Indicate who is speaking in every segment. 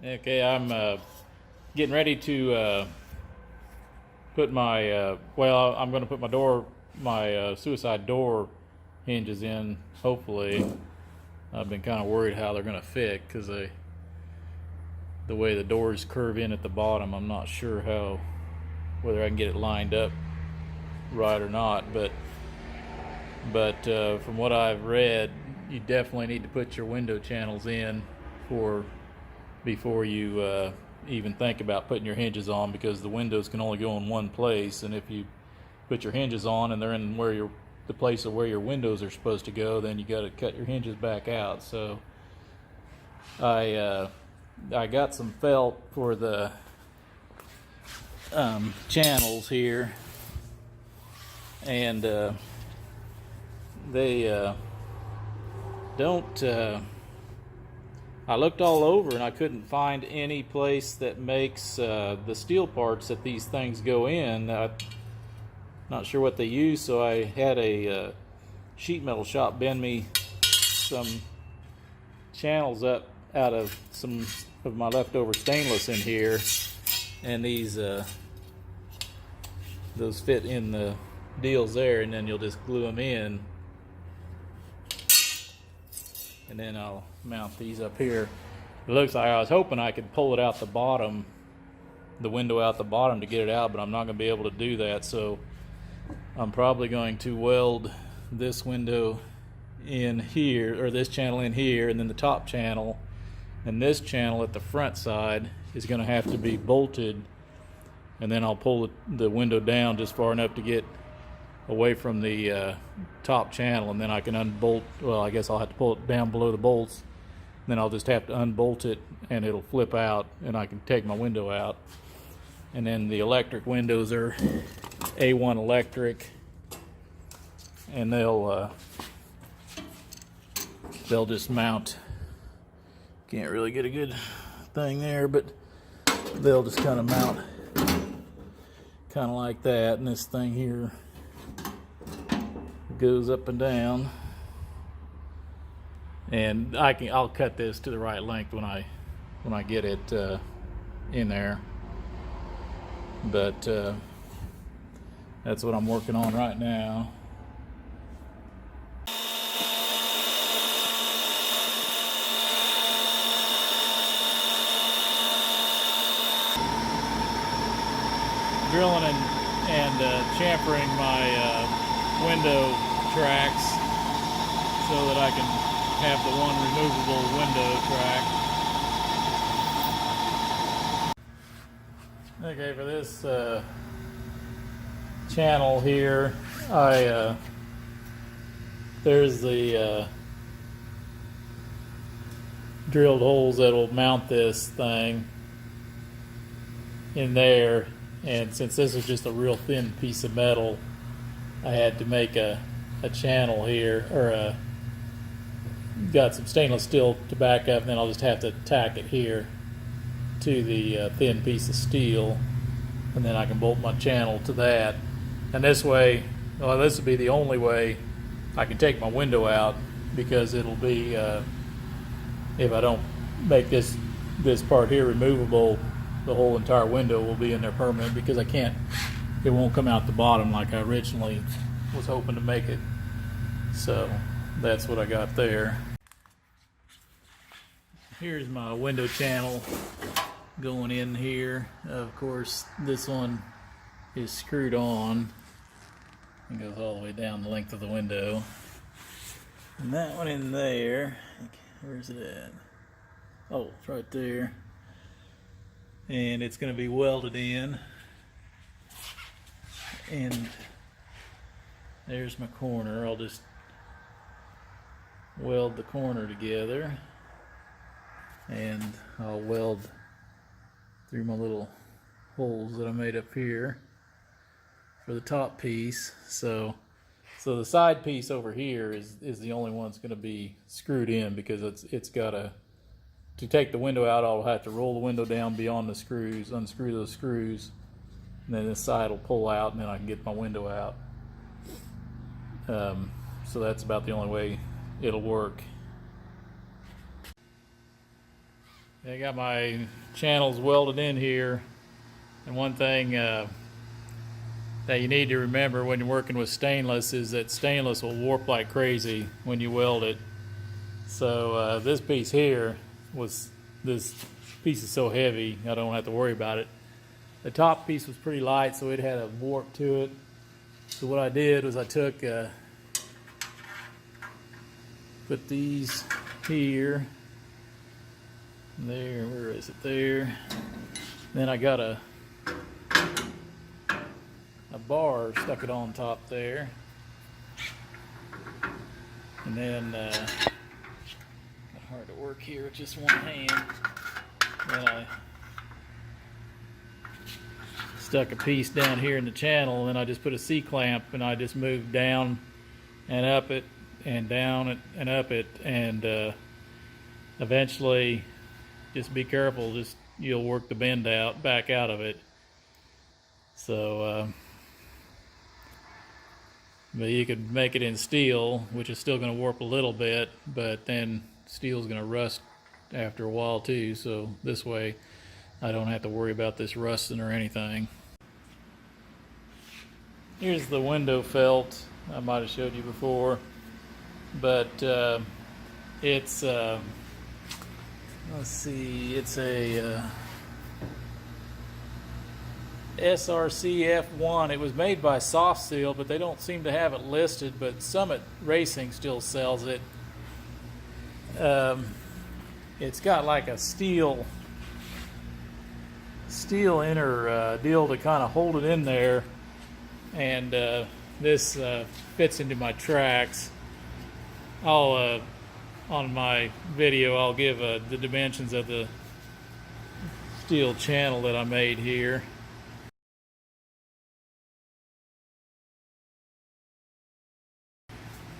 Speaker 1: Okay, I'm getting ready to put my well, I'm going to put my suicide door hinges in. Hopefully, I've been kind of worried how they're going to fit because the way the doors curve in at the bottom. I'm not sure whether I can get it lined up right or not. But from what I've read, you definitely need to put your window channels in before you even think about putting your hinges on, because the windows can only go in one place, and if you put your hinges on and they're in the place of where your windows are supposed to go, then you got to cut your hinges back out. So I got some felt for the channels here, and they don't I looked all over and I couldn't find any place that makes the steel parts that these things go in. Not sure what they use, so I had a sheet metal shop bend me some channels up out of some of my leftover stainless in here, and those fit in the deals there, and then you'll just glue them in, and then I'll mount these up here. It looks like I was hoping I could pull it out the window out the bottom to get it out, but I'm not going to be able to do that, so I'm probably going to weld this window in here, or this channel in here, and then the top channel and this channel at the front side is going to have to be bolted, and then I'll pull the window down just far enough to get away from the top channel, and then I can unbolt. Well, I guess I'll have to pull it down below the bolts, then I'll just have to unbolt it and it'll flip out and I can take my window out. And then the electric windows are A1 electric, and they'll just mount. Can't really get a good thing there, but they'll just kind of mount kind of like that, and this thing here goes up and down, and I'll cut this to the right length when I get it in there, but that's what I'm working on right now. Drilling and chamfering my window tracks so that I can have the one removable window track. Okay, for this channel here, there's the drilled holes that will mount this thing in there, and since this is just a real thin piece of metal, I had to make a channel here, or got some stainless steel to back up, and then I'll just have to tack it here to the thin piece of steel, and then I can bolt my channel to that. And this way, well, this will be the only way I can take my window out, because it'll be if I don't make this part here removable, the whole entire window will be in there permanent, because it won't come out the bottom like I originally was hoping to make it. So that's what I got there. Here's my window channel going in here. Of course, this one is screwed on and goes all the way down the length of the window. And that one in there, where's it at? Oh, it's right there. And it's going to be welded in. And there's my corner. I'll just weld the corner together, and I'll weld through my little holes that I made up here for the top piece. So the side piece over here is the only one that's going to be screwed in, because it's got to take the window out, I'll have to roll the window down beyond the screws, unscrew those screws, and then this side will pull out, and then I can get my window out. So that's about the only way it'll work. I got my channels welded in here, and one thing that you need to remember when you're working with stainless is that stainless will warp like crazy when you weld it. So this piece here this piece is so heavy I don't have to worry about it. The top piece was pretty light, so it had a warp to it. So what I did was I took put these here, there, where is it, there. Then I got a bar, stuck it on top there, and then hard to work here with just one hand. Then I stuck a piece down here in the channel, and then I just put a C-clamp, and I just moved down and up it and down it and up it, and eventually, just be careful, just you'll work the bend back out of it. So but you could make it in steel, which is still going to warp a little bit, but then steel's going to rust after a while too, so this way I don't have to worry about this rusting or anything. Here's the window felt. I might have showed you before, but it's let's see, it's a SRCF1. It was made by Soft Seal, but they don't seem to have it listed, but Summit Racing still sells it. It's got like a steel inner deal to kind of hold it in there, and this fits into my tracks. I'll on my video I'll give the dimensions of the steel channel that I made here.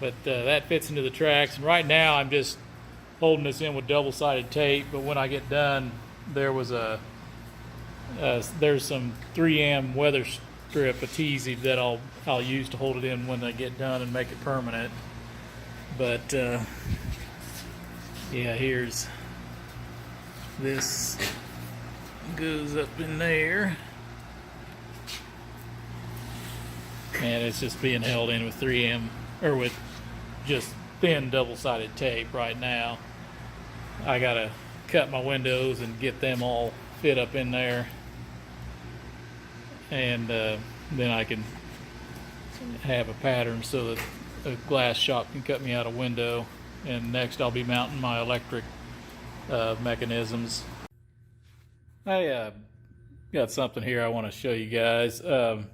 Speaker 1: But that fits into the tracks, and right now I'm just holding this in with double-sided tape, but when I get done, there's some 3M weather strip adhesive that I'll use to hold it in when I get done and make it permanent. But yeah, here's this, goes up in there, and it's just being held in with 3M, or with just thin double-sided tape right now. I gotta cut my windows and get them all fit up in there, and then I can have a pattern so that a glass shop can cut me out a window. And next I'll be mounting my electric mechanisms. I got something here I want to show you guys. I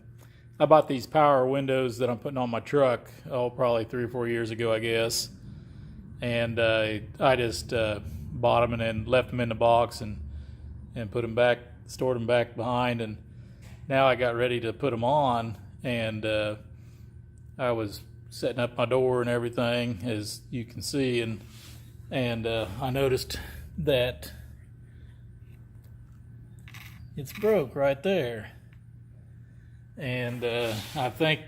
Speaker 1: bought these power windows that I'm putting on my truck, probably 3 or 4 years ago, I guess. And I just bought them and then left them in the box and put them back, stored them back behind. And now I got ready to put them on, and I was setting up my door and everything, as you can see, and I noticed that it's broke right there. And I think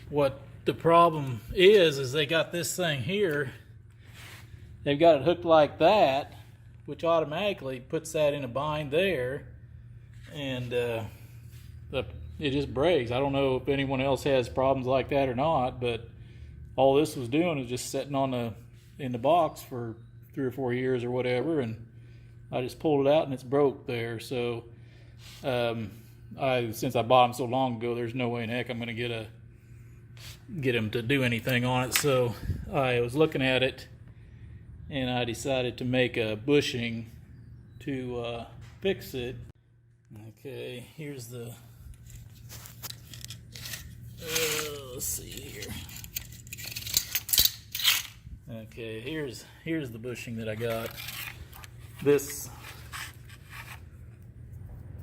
Speaker 1: what the problem is they got this thing here, they've got it hooked like that, which automatically puts that in a bind there, and it just breaks. I don't know if anyone else has problems like that or not, but all this was doing is just sitting in the box for 3 or 4 years or whatever, and I just pulled it out and it's broke there. So since I bought them so long ago, there's no way in heck I'm going to get them to do anything on it. So I was looking at it, and I decided to make a bushing to fix it. Okay, here's the let's see here. Okay, here's the bushing that I got. This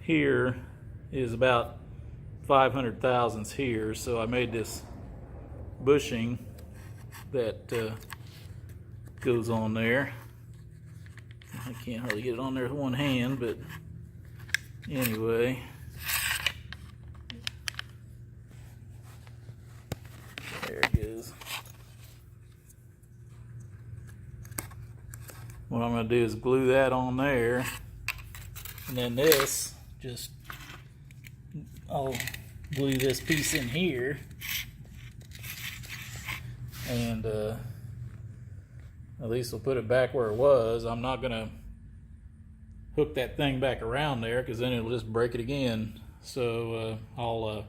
Speaker 1: here is about 500 thousandths here, so I made this bushing that goes on there. I can't hardly get it on there with one hand, but anyway. There it goes. what I'm going to do is glue that on there, and then this, I'll glue this piece in here, and at least we'll put it back where it was. I'm not going to hook that thing back around there because then it'll just break it again. So I'll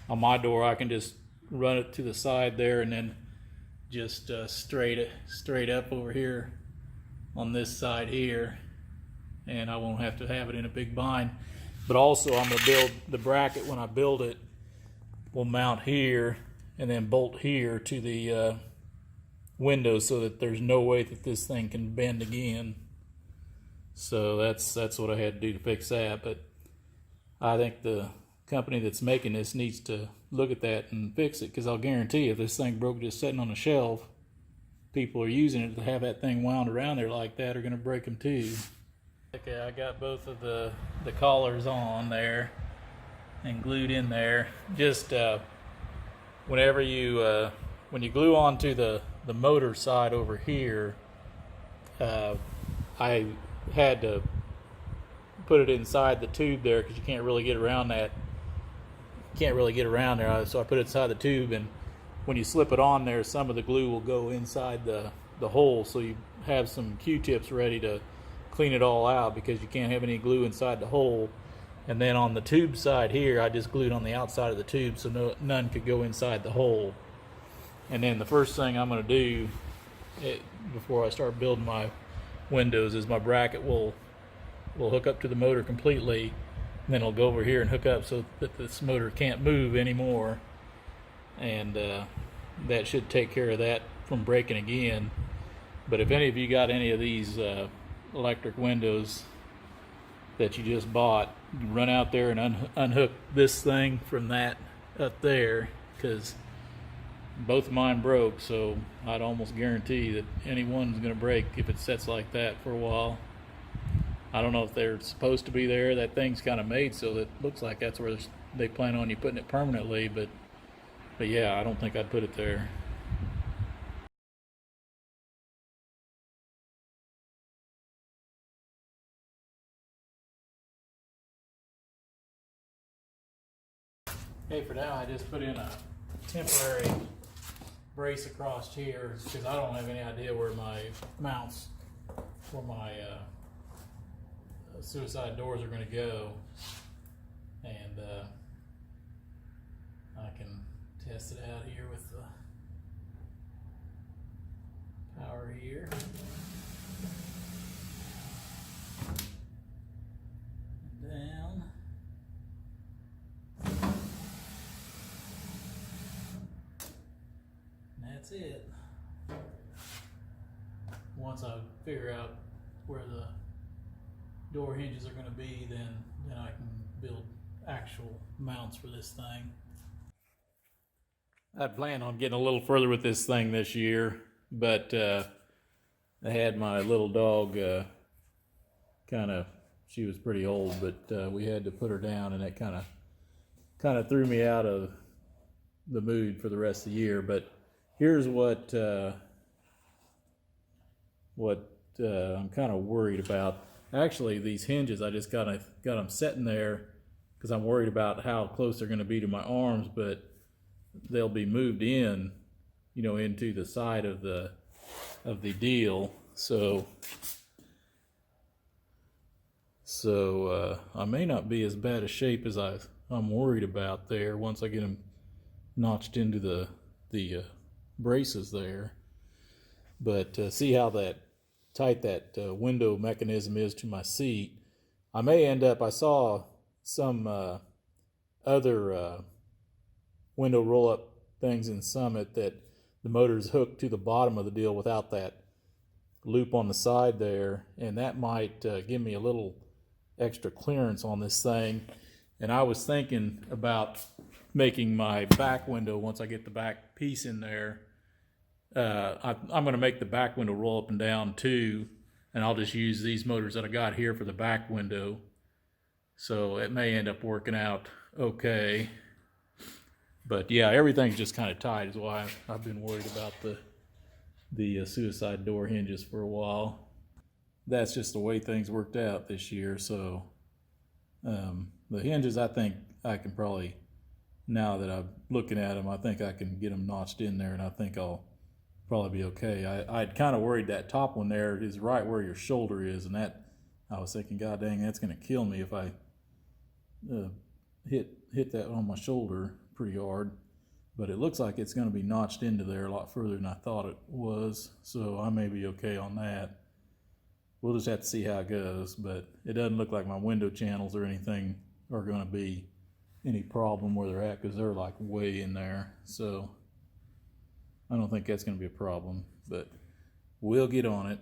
Speaker 1: on my door I can just run it to the side there, and then just straight up over here on this side here, and I won't have to have it in a big bind. But also I'm going to build the bracket. When I build it, will mount here and then bolt here to the window so that there's no way that this thing can bend again. So that's what I had to do to fix that. But I think the company that's making this needs to look at that and fix it, because I'll guarantee you if this thing broke just sitting on a shelf, people are using it to have that thing wound around there like that are going to break them too. Okay, I got both of the collars on there and glued in there. Just whenever you when you glue onto the motor side over here, I had to put it inside the tube there because you can't really get around that. You can't really get around there, so I put it inside the tube, and when you slip it on there, some of the glue will go inside the hole, so you have some Q-tips ready to clean it all out because you can't have any glue inside the hole. And then on the tube side here, I just glued on the outside of the tube so none could go inside the hole. And then the first thing I'm going to do before I start building my windows is my bracket will hook up to the motor completely, and then it'll go over here and hook up so that this motor can't move anymore, and that should take care of that from breaking again. But if any of you got any of these electric windows that you just bought, you can run out there and unhook this thing from that up there, because both of mine broke, so I'd almost guarantee that any one's going to break if it sits like that for a while. I don't know if they're supposed to be there. That thing's kind of made so that it looks like that's where they plan on you putting it permanently, but yeah, I don't think I'd put it there. Okay, for now I just put in a temporary brace across here because I don't have any idea where my mounts for my suicide doors are going to go, and I can test it out here with the power here. Down. That's it. Once I figure out where the door hinges are going to be, then I can build actual mounts for this thing. I plan on getting a little further with this thing this year, but I had my little dog she was pretty old, but we had to put her down, and that kind of threw me out of the mood for the rest of the year. But here's what I'm kind of worried about. Actually, these hinges, I just got them sitting there because I'm worried about how close they're going to be to my arms, but they'll be moved in, into the side of the deal. So I may not be as bad a shape as I'm worried about there once I get them notched into the braces there. But see how tight that window mechanism is to my seat. I may end up, I saw some other window roll-up things in Summit that the motor's hooked to the bottom of the deal without that loop on the side there, and that might give me a little extra clearance on this thing. And I was thinking about making my back window, once I get the back piece in there, I'm going to make the back window roll up and down too, and I'll just use these motors that I got here for the back window. So it may end up working out okay. But yeah, everything's just kind of tight, is why I've been worried about the suicide door hinges for a while. that's just the way things worked out this year. So the hinges, I think I can probably, now that I'm looking at them, I think I can get them notched in there, and I think I'll probably be okay. I'd kind of worried that top one there is right where your shoulder is, and that I was thinking, God dang, that's going to kill me if I hit that on my shoulder pretty hard. But it looks like it's going to be notched into there a lot further than I thought it was, so I may be okay on that. We'll just have to see how it goes, but it doesn't look like my window channels or anything are going to be any problem where they're at, because they're like way in there. So I don't think that's going to be a problem, but we'll get on it.